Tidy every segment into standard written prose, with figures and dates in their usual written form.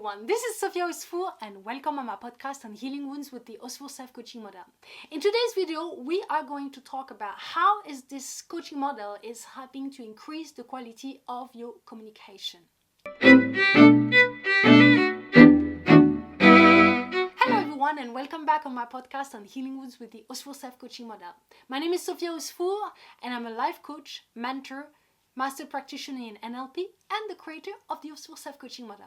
everyone, this is OSFOUR and welcome on my podcast on healing wounds with the OSFOUR self-coaching model. In today's video, we are going to talk about how is this coaching model is helping to increase the quality of your communication. Hello everyone and welcome back on my podcast on healing wounds with the OSFOUR self-coaching model. My name is OSFOUR and I'm a life coach, mentor, master practitioner in NLP, and the creator of the OSFOUR self-coaching model.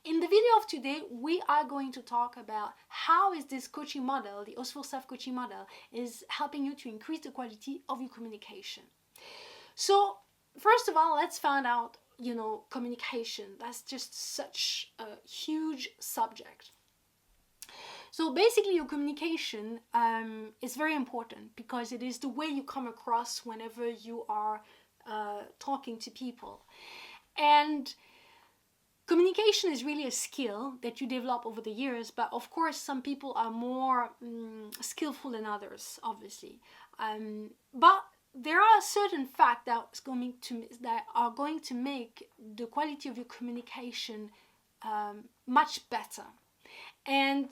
In the video of today, we are going to talk about how is this coaching model, the OSFOUR self-coaching model, is helping you to increase the quality of your communication. So, first of all, let's find out, communication. That's just such a huge subject. So basically your communication is very important because it is the way you come across whenever you are talking to people. And communication is really a skill that you develop over the years, but of course some people are more skillful than others, obviously. But there are certain facts that are going to make the quality of your communication much better. And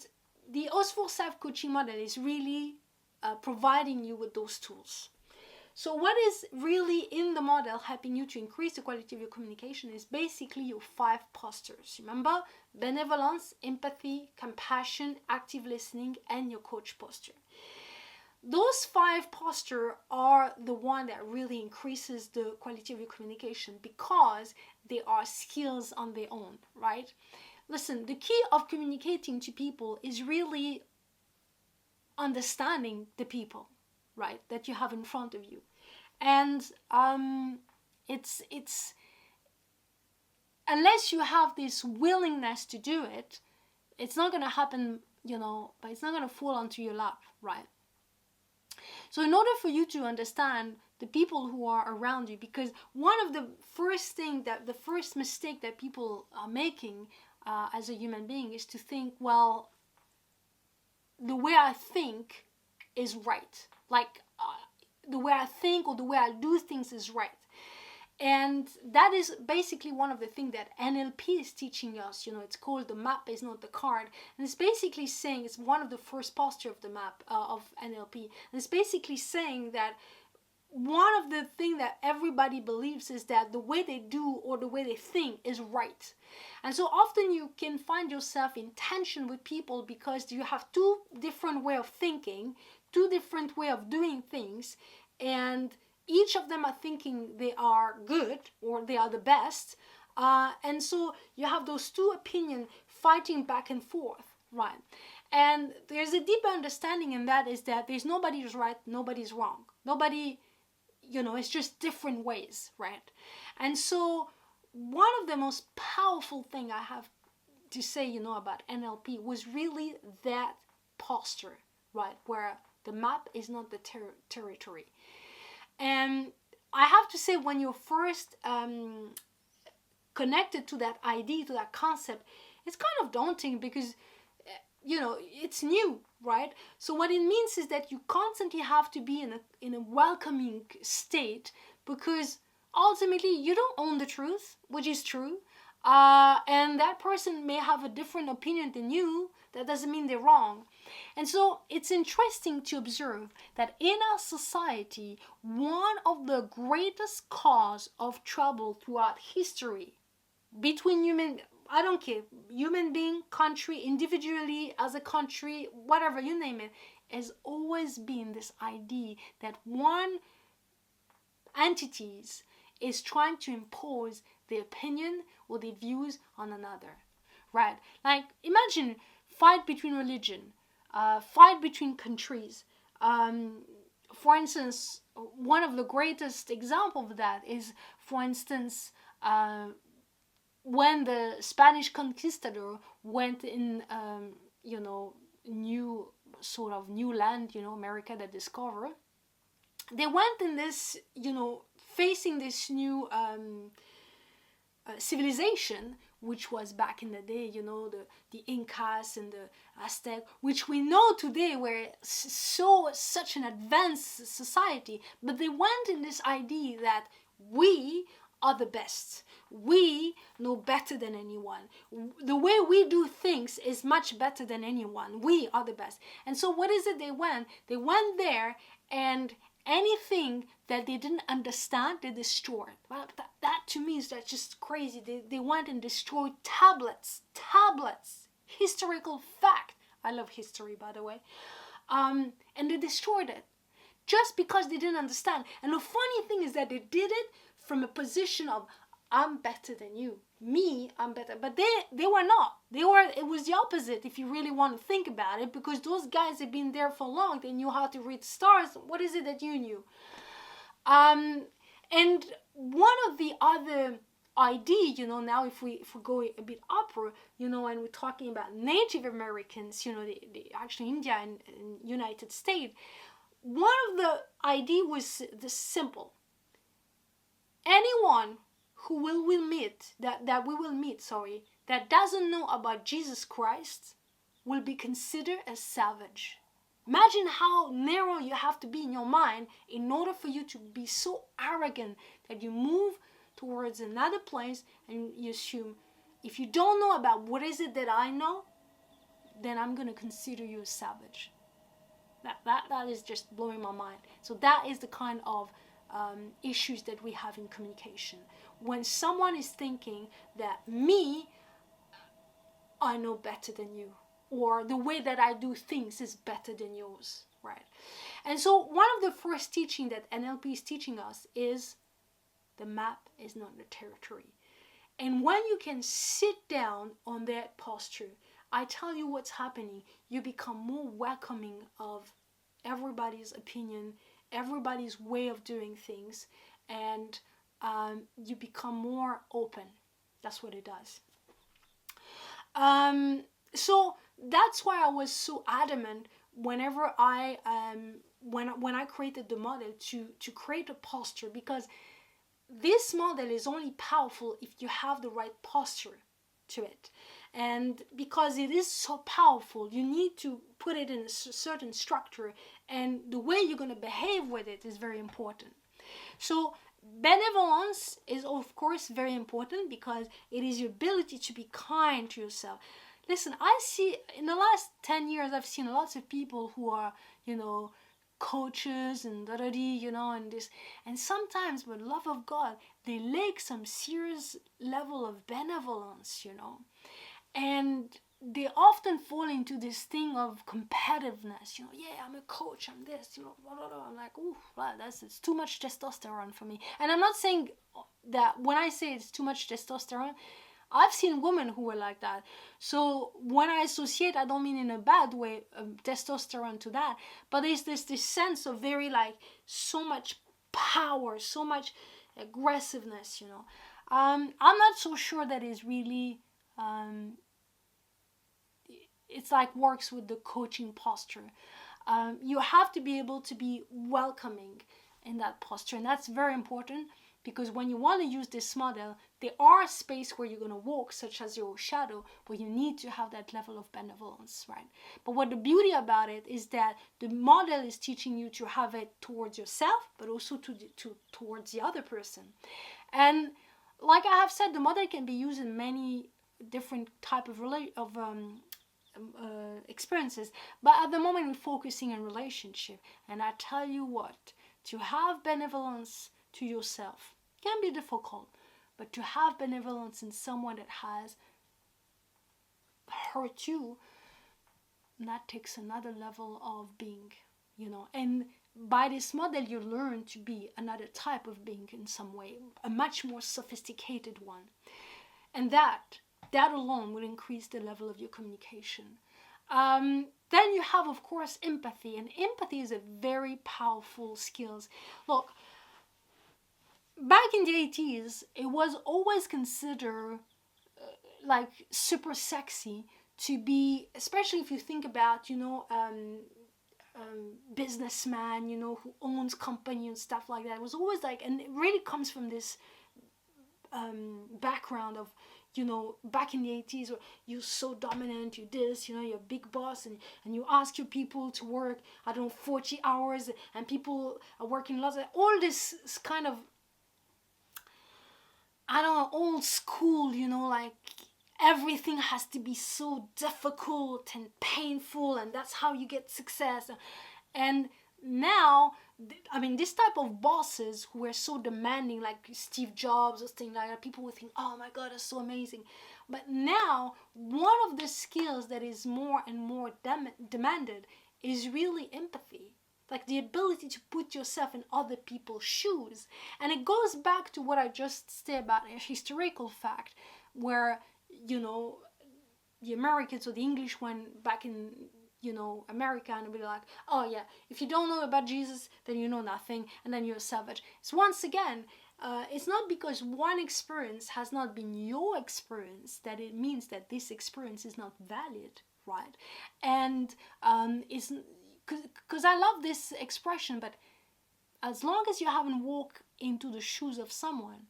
the OSFOUR self-coaching model is really providing you with those tools. So what is really in the model helping you to increase the quality of your communication is basically your 5 postures. Remember, benevolence, empathy, compassion, active listening, and your coach posture. Those 5 postures are the one that really increases the quality of your communication because they are skills on their own, right? Listen, the key of communicating to people is really understanding the people, right, that you have in front of you. And it's unless you have this willingness to do it, it's not going to happen, but it's not going to fall onto your lap, right? So in order for you to understand the people who are around you, because one of the first mistake that people are making as a human being is to think, well, the way I think is right. Like the way I think or the way I do things is right. And that is basically one of the things that NLP is teaching us. It's called the map is not the card. And it's basically saying, it's one of the first postures of the map of NLP. And it's basically saying that one of the things that everybody believes is that the way they do or the way they think is right. And so often you can find yourself in tension with people because you have 2 different ways of thinking, 2 different ways of doing things, and each of them are thinking they are good or they are the best. And so you have those 2 opinions fighting back and forth, right? And there's a deeper understanding in that is that there's nobody who's right, nobody's wrong. Nobody, it's just different ways, right? And so one of the most powerful thing I have to say, about NLP was really that posture, right? Where the map is not the territory. And I have to say, when you're first connected to that idea, to that concept, it's kind of daunting because, it's new, right? So what it means is that you constantly have to be in a welcoming state because ultimately you don't own the truth, which is true. And that person may have a different opinion than you. That doesn't mean they're wrong. And so it's interesting to observe that in our society, one of the greatest cause of trouble throughout history between human being, country, individually, as a country, whatever, you name it, has always been this idea that one entities is trying to impose their opinion or their views on another, right? Like, imagine fight between religion, fight between countries. For instance, one of the greatest examples of that is, for instance, when the Spanish conquistador went in, new land, America that discovered. They went in this, facing this new civilization, which was back in the day, the Incas and the Aztec, which we know today were such an advanced society, but they went in this idea that we are the best. We know better than anyone. The way we do things is much better than anyone. We are the best. And so what is it they went? They went there, and anything that they didn't understand, they destroyed. Well, that to me is just crazy. They went and destroyed tablets, historical fact. I love history, by the way. And they destroyed it just because they didn't understand. And the funny thing is that they did it from a position of, I'm better than you. Me, I'm better. But they were not. It was the opposite if you really want to think about it, because those guys had been there for long. They knew how to read stars. What is it that you knew? And one of the other idea, now if we go a bit upward, and we're talking about Native Americans, the actually India and United States, one of the idea was this simple. Anyone who we will meet, that doesn't know about Jesus Christ will be considered a savage. Imagine how narrow you have to be in your mind in order for you to be so arrogant that you move towards another place and you assume, if you don't know about what is it that I know, then I'm going to consider you a savage. That is just blowing my mind. So that is the kind of issues that we have in communication. When someone is thinking that I know better than you, or the way that I do things is better than yours, right? And so one of the first teaching that NLP is teaching us is the map is not the territory. And when you can sit down on that posture, I tell you what's happening. You become more welcoming of everybody's opinion, everybody's way of doing things, and you become more open. That's what it does. So that's why I was so adamant whenever when I created the model to create a posture, because this model is only powerful if you have the right posture to it. And because it is so powerful, you need to put it in a certain structure, and the way you're going to behave with it is very important. So benevolence is of course very important, because it is your ability to be kind to yourself. Listen, I see in the last 10 years, I've seen lots of people who are, coaches and and this, and sometimes with love of God, they lack some serious level of benevolence, and they often fall into this thing of competitiveness, yeah, I'm a coach, I'm this, blah, blah, blah. I'm like, ooh, wow, it's too much testosterone for me. And I'm not saying that when I say it's too much testosterone, I've seen women who were like that. So when I associate, I don't mean in a bad way, testosterone to that, but there's this sense of very so much power, so much aggressiveness, I'm not so sure that is really, it's works with the coaching posture. You have to be able to be welcoming in that posture, and that's very important. Because when you want to use this model, there are space where you're going to walk, such as your shadow, where you need to have that level of benevolence, right? But what the beauty about it is that the model is teaching you to have it towards yourself, but also towards the other person. And like I have said, the model can be used in many different type of experiences. But at the moment, we're focusing on relationship. And I tell you what, to have benevolence to yourself can be difficult, but to have benevolence in someone that has hurt you, that takes another level of being, and by this model you learn to be another type of being in some way, a much more sophisticated one, and that alone will increase the level of your communication. Then you have, of course, empathy, and empathy is a very powerful skill. Look, back in the 80s, it was always considered super sexy to be, especially if you think about, businessman, who owns company and stuff like that. It was always and it really comes from this background of, back in the 80s, you're so dominant, you this, you're a big boss, and you ask your people to work, 40 hours, and people are working lots of, all this kind of I don't know, old school, like everything has to be so difficult and painful, and that's how you get success. And now, this type of bosses who are so demanding, like Steve Jobs or things like that, people will think, oh my God, that's so amazing. But now, one of the skills that is more and more demanded is really empathy. Like the ability to put yourself in other people's shoes. And it goes back to what I just said about a historical fact, where, the Americans or the English went back in, America, and be like, oh yeah, if you don't know about Jesus, then you know nothing, and then you're a savage. So once again, it's not because one experience has not been your experience that it means that this experience is not valid, right? And it's because I love this expression, but as long as you haven't walked into the shoes of someone,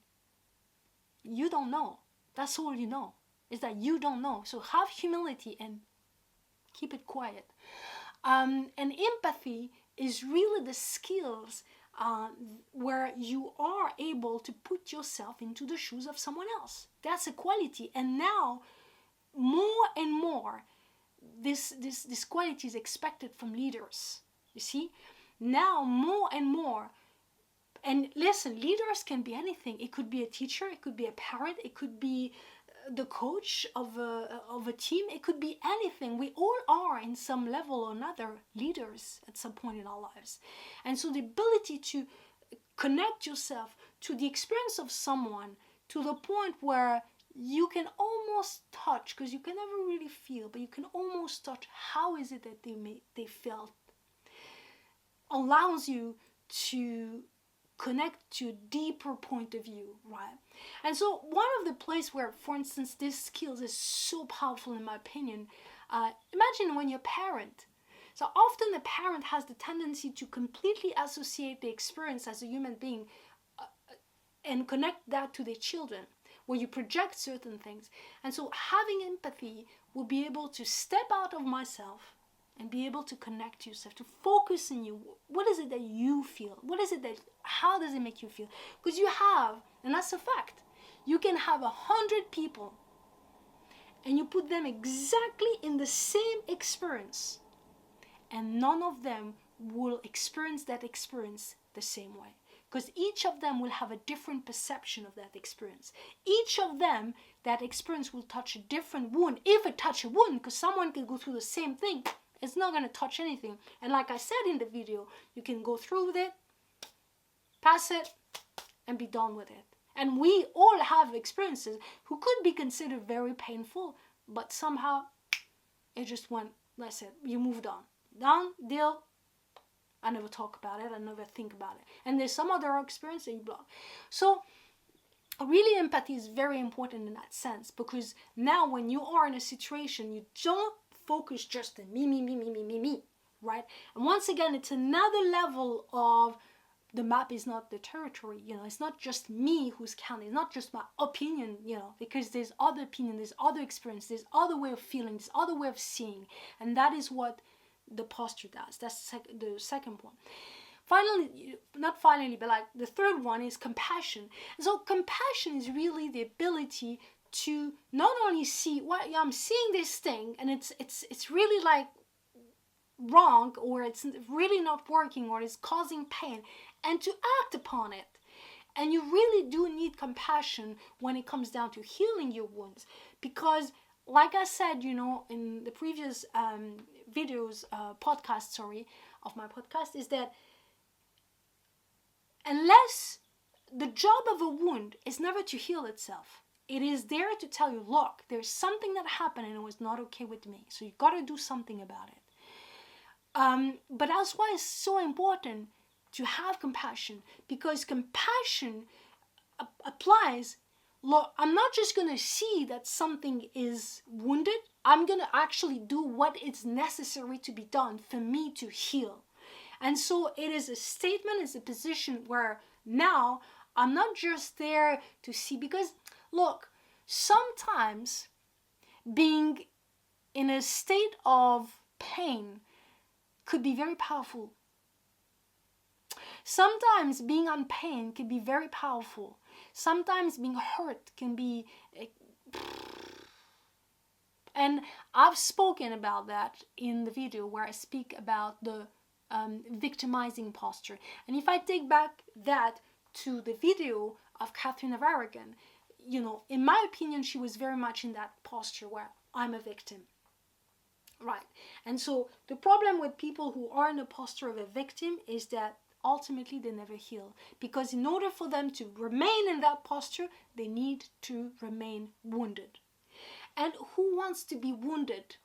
you don't know. That's all you know, is that you don't know. So have humility and keep it quiet. And empathy is really the skills where you are able to put yourself into the shoes of someone else. That's a quality. And now, more and more, this quality is expected from leaders. You see? Now, more and more. And listen, leaders can be anything. It could be a teacher, it could be a parent, it could be the coach of a team, it could be anything. We all are, in some level or another, leaders at some point in our lives. And so the ability to connect yourself to the experience of someone to the point where you can almost touch, because you can never really feel, but you can almost touch how is it that they felt, allows you to connect to a deeper point of view, right? And so one of the places where, for instance, this skills is so powerful in my opinion, imagine when you're a parent. So often the parent has the tendency to completely associate the experience as a human being and connect that to their children, where you project certain things. And so having empathy will be able to step out of myself and be able to connect to yourself, to focus on you. What is it that you feel? How does it make you feel? Because you have, and that's a fact, you can have 100 people and you put them exactly in the same experience, and none of them will experience that experience the same way. Because each of them will have a different perception of that experience. Each of them, that experience will touch a different wound. If it touches a wound, because someone can go through the same thing, it's not going to touch anything. And like I said in the video, you can go through with it, pass it, and be done with it. And we all have experiences who could be considered very painful, but somehow it just went, that's it, you moved on. Done, deal, I never talk about it, I never think about it. And there's some other experience that you block. So really empathy is very important in that sense, because now when you are in a situation, you don't focus just on me, right? And once again, it's another level of the map is not the territory, it's not just me who's counting, it's not just my opinion, because there's other opinion, there's other experience, there's other way of feeling, there's other way of seeing, and that is what the posture does. That's the second point. But like the third one is compassion. And so compassion is really the ability to not only see I'm seeing this thing and it's really like wrong, or it's really not working, or it's causing pain, and to act upon it. And you really do need compassion when it comes down to healing your wounds, because like I said, in the previous podcast of my podcast, is that unless the job of a wound is never to heal itself, it is there to tell you, look, there's something that happened and it was not okay with me, so you got to do something about it. But that's why it's so important to have compassion, because compassion applies, look, I'm not just going to see that something is wounded, I'm going to actually do what is necessary to be done for me to heal. And so it is a statement, it's a position where now I'm not just there to see, because look, sometimes being in a state of pain could be very powerful. Sometimes being on pain can be very powerful, sometimes being hurt can be... And I've spoken about that in the video where I speak about the victimizing posture. And if I take back that to the video of Catherine of Aragon, in my opinion, she was very much in that posture where I'm a victim. Right. And so the problem with people who are in the posture of a victim is that ultimately they never heal. Because in order for them to remain in that posture, they need to remain wounded. And who wants to be wounded?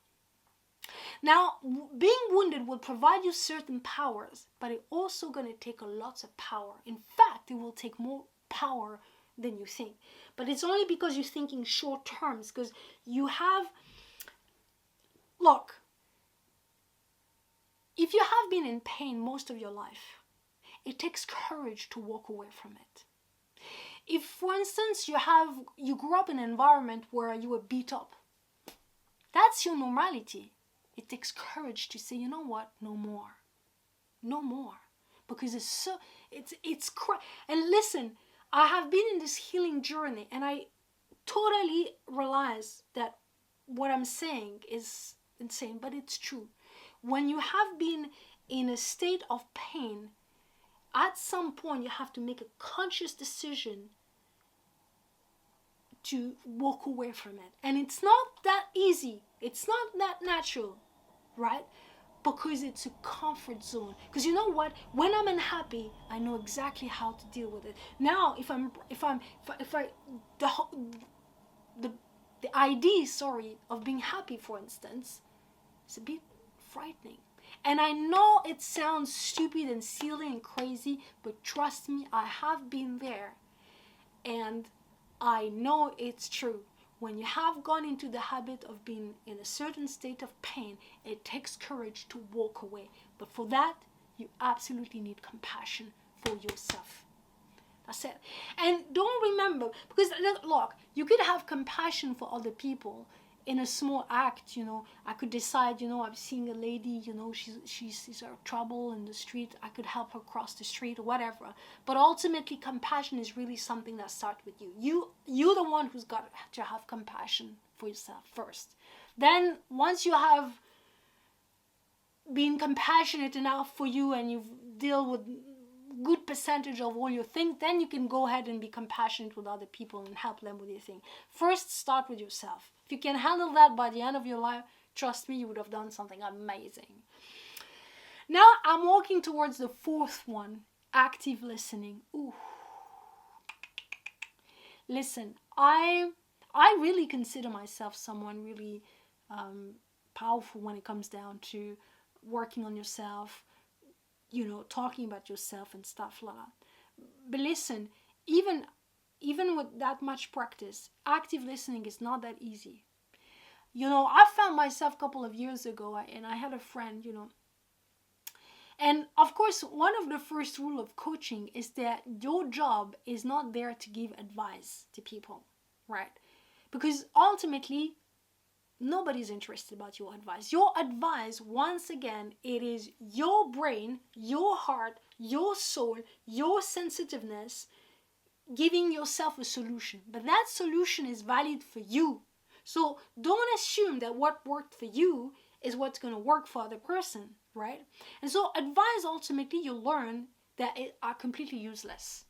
Now, being wounded will provide you certain powers, but it's also going to take a lot of power. In fact, it will take more power than you think. But it's only because you're thinking short terms, because you have... Look, if you have been in pain most of your life, it takes courage to walk away from it. If, for instance, you grew up in an environment where you were beat up, that's your normality. It takes courage to say, you know what, no more. No more. Because and listen, I have been in this healing journey and I totally realize that what I'm saying is insane, but it's true. When you have been in a state of pain, at some point you have to make a conscious decision to walk away from it. And it's not that easy. It's not that natural, right? Because it's a comfort zone. Because you know what? When I'm unhappy, I know exactly how to deal with it. Now, the idea, of being happy, for instance, is a bit frightening. And I know it sounds stupid and silly and crazy, but trust me, I have been there. And I know it's true. When you have gone into the habit of being in a certain state of pain, it takes courage to walk away. But for that, you absolutely need compassion for yourself. That's it. And don't remember, because look, you could have compassion for other people in a small act. I could decide, I'm seeing a lady, she's in trouble in the street, I could help her cross the street or whatever. But ultimately, compassion is really something that starts with you. You're the one who's got to have compassion for yourself first. Then once you have been compassionate enough for you and you've dealt with good percentage of all your things, then you can go ahead and be compassionate with other people and help them with your thing. First, start with yourself. If you can handle that by the end of your life, trust me, you would have done something amazing. Now I'm walking towards the fourth one, active listening. Ooh. Listen, I really consider myself someone really powerful when it comes down to working on yourself, talking about yourself and stuff like that. But listen, even with that much practice, active listening is not that easy. I found myself a couple of years ago, and I had a friend, and of course, one of the first rules of coaching is that your job is not there to give advice to people, right? Because ultimately, nobody's interested about your advice. Your advice, once again, it is your brain, your heart, your soul, your sensitiveness, giving yourself a solution. But that solution is valid for you. So don't assume that what worked for you is what's going to work for other person, right? And so advice, ultimately, you learn that it are completely useless.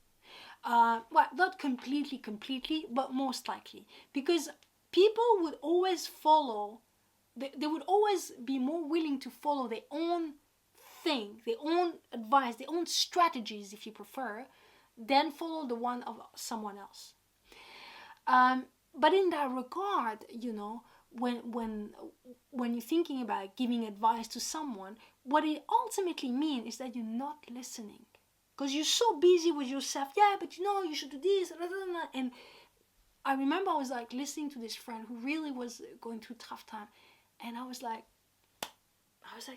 Well, not completely, but most likely. Because people would always follow, they would always be more willing to follow their own thing, their own advice, their own strategies, if you prefer, than follow the one of someone else. But in that regard, when you're thinking about giving advice to someone, what it ultimately means is that you're not listening. Because you're so busy with yourself, but you should do this, and I remember I was listening to this friend who really was going through a tough time. And I was like,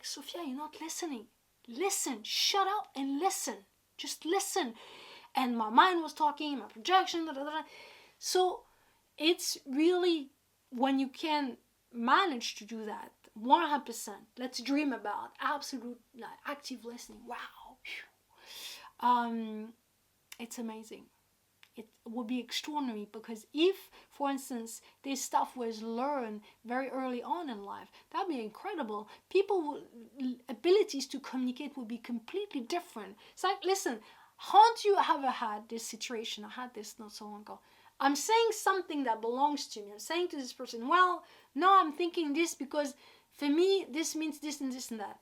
Sophia, you're not listening. Listen, shut up and listen. Just listen. And my mind was talking, my projection, So it's really, when you can manage to do that, 100%, let's dream about absolute active listening. Wow. It's amazing. it would be extraordinary, because if, for instance, this stuff was learned very early on in life, that'd be incredible. People abilities to communicate would be completely different. It's like, listen, haven't you ever had this situation? I had this not so long ago. I'm saying something that belongs to me. I'm saying to this person, well, no, I'm thinking this because for me, this means this and this and that.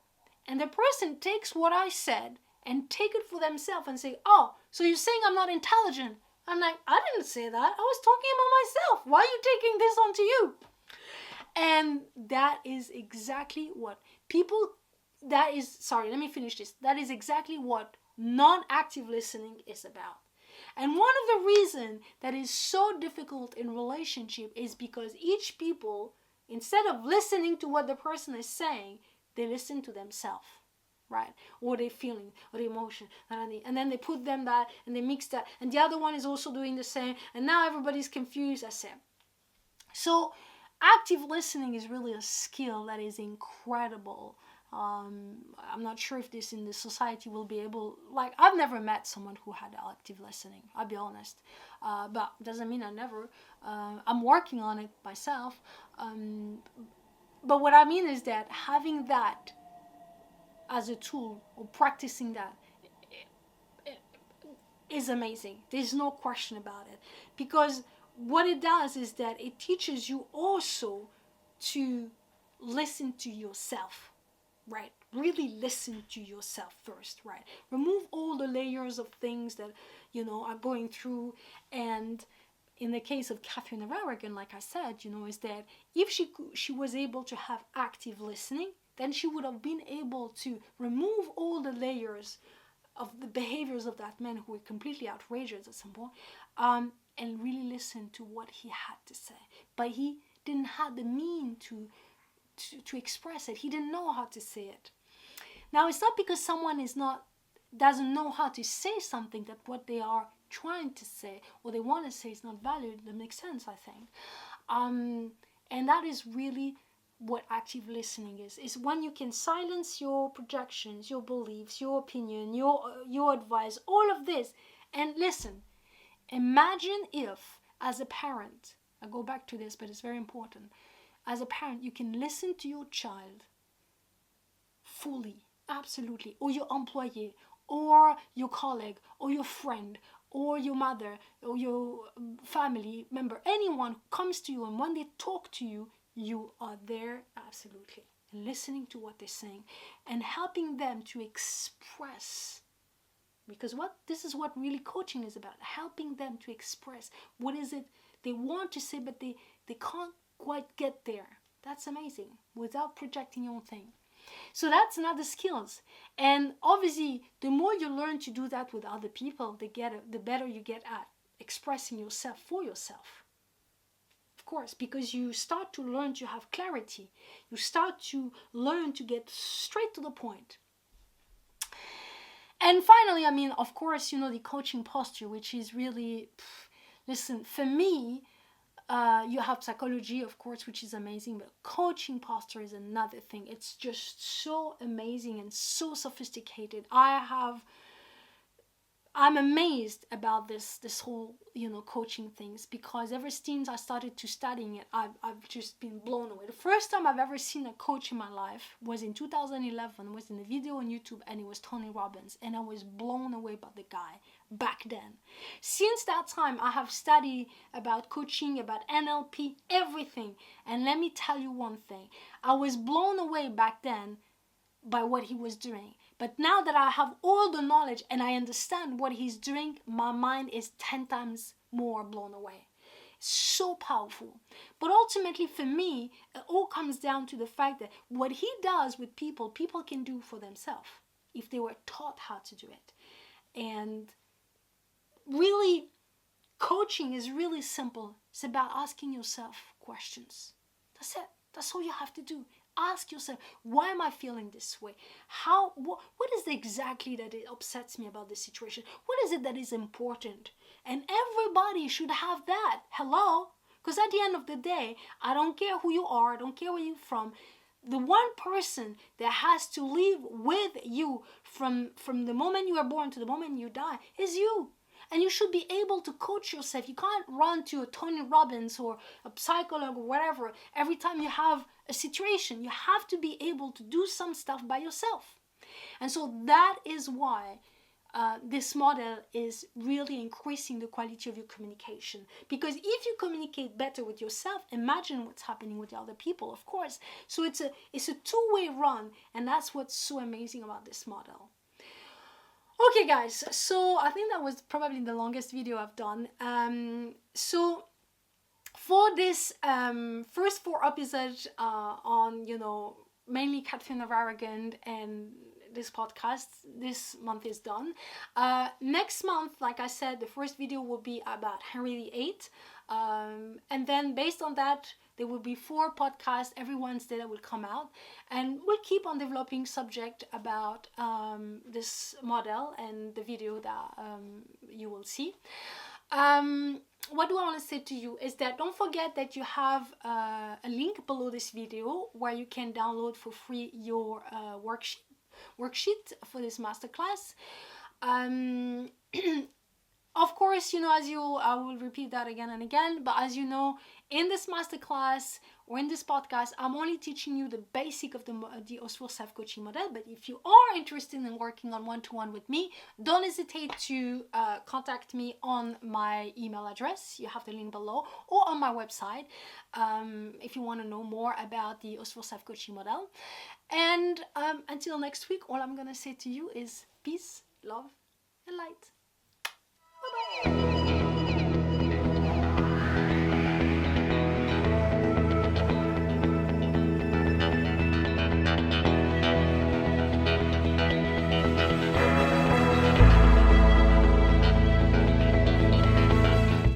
And the person takes what I said and take it for themselves and say, oh, so you're saying I'm not intelligent? I'm like, I didn't say that. I was talking about myself. Why are you taking this onto you? And that is exactly what let me finish this. That is exactly what non-active listening is about. And one of the reasons that is so difficult in relationship is because each people, instead of listening to what the person is saying, they listen to themselves, right? Or their feeling, or the emotion, and then they put them that, and they mix that, and the other one is also doing the same, and now everybody's confused. I say, so active listening is really a skill that is incredible. I'm not sure if this in the society will be able, like, I've never met someone who had active listening, I'll be honest, but doesn't mean I never. I'm working on it myself, but what I mean is that having that as a tool, or practicing that, is amazing. There's no question about it, because what it does is that it teaches you also to listen to yourself, right? Really listen to yourself first, right? Remove all the layers of things that are going through. And in the case of Catherine of Aragon, like I said, is that if she was able to have active listening, then she would have been able to remove all the layers of the behaviors of that man who were completely outrageous at some point, and really listen to what he had to say. But he didn't have the mean to express it. He didn't know how to say it. Now, it's not because someone doesn't know how to say something that what they are trying to say or they want to say is not valued. That makes sense, I think. And that is really what active listening is when you can silence your projections, your beliefs, your opinion, your advice, all of this, and listen. Imagine if, as a parent, I go back to this, but it's very important. As a parent, you can listen to your child fully, absolutely, or your employee, or your colleague, or your friend, or your mother, or your family member, anyone who comes to you, and when they talk to you, you are there absolutely, listening to what they're saying and helping them to express. Because this is what really coaching is about, helping them to express what is it they want to say, but they can't quite get there. That's amazing, without projecting your own thing. So that's another skills. And obviously, the more you learn to do that with other people, the better you get at expressing yourself for yourself. Of course, because you start to learn to have clarity. You start to learn to get straight to the point. And finally, of course, the coaching posture, which is really, listen, for me, you have psychology, of course, which is amazing, but coaching posture is another thing. It's just so amazing and so sophisticated. I'm amazed about this whole, coaching things, because ever since I started to studying it, I've just been blown away. The first time I've ever seen a coach in my life was in 2011. It was in a video on YouTube, and it was Tony Robbins, and I was blown away by the guy back then. Since that time, I have studied about coaching, about NLP, everything. And let me tell you one thing. I was blown away back then by what he was doing. But now that I have all the knowledge and I understand what he's doing, my mind is 10 times more blown away. So powerful. But ultimately for me, it all comes down to the fact that what he does with people can do for themselves if they were taught how to do it. And really, coaching is really simple. It's about asking yourself questions. That's it. That's all you have to do. Ask yourself, why am I feeling this way? What is exactly that it upsets me about this situation? What is it that is important? And everybody should have that. Hello? Because at the end of the day, I don't care who you are, I don't care where you're from. The one person that has to live with you from the moment you are born to the moment you die is you. And you should be able to coach yourself. You can't run to a Tony Robbins or a psychologue or whatever every time you have a situation. You have to be able to do some stuff by yourself. And so that is why this model is really increasing the quality of your communication. Because if you communicate better with yourself, imagine what's happening with the other people, of course. So it's a two-way run, and that's what's so amazing about this model. Okay guys, so I think that was probably the longest video I've done. So for this first 4 episodes on, mainly Catherine of Aragon and this podcast, this month is done. Next month, like I said, the first video will be about Henry VIII. And then based on that, there will be 4 podcasts every Wednesday that will come out. And we'll keep on developing subject about this model and the video that you will see. What do I want to say to you is that don't forget that you have a link below this video where you can download for free your worksheet for this masterclass. Of course, I will repeat that again and again, but as you know, in this masterclass or in this podcast, I'm only teaching you the basic of the OSFOUR self-coaching model. But if you are interested in working on one-to-one with me, don't hesitate to contact me on my email address. You have the link below, or on my website if you want to know more about the OSFOUR self-coaching model. And until next week, all I'm going to say to you is peace, love, and light. Bye-bye.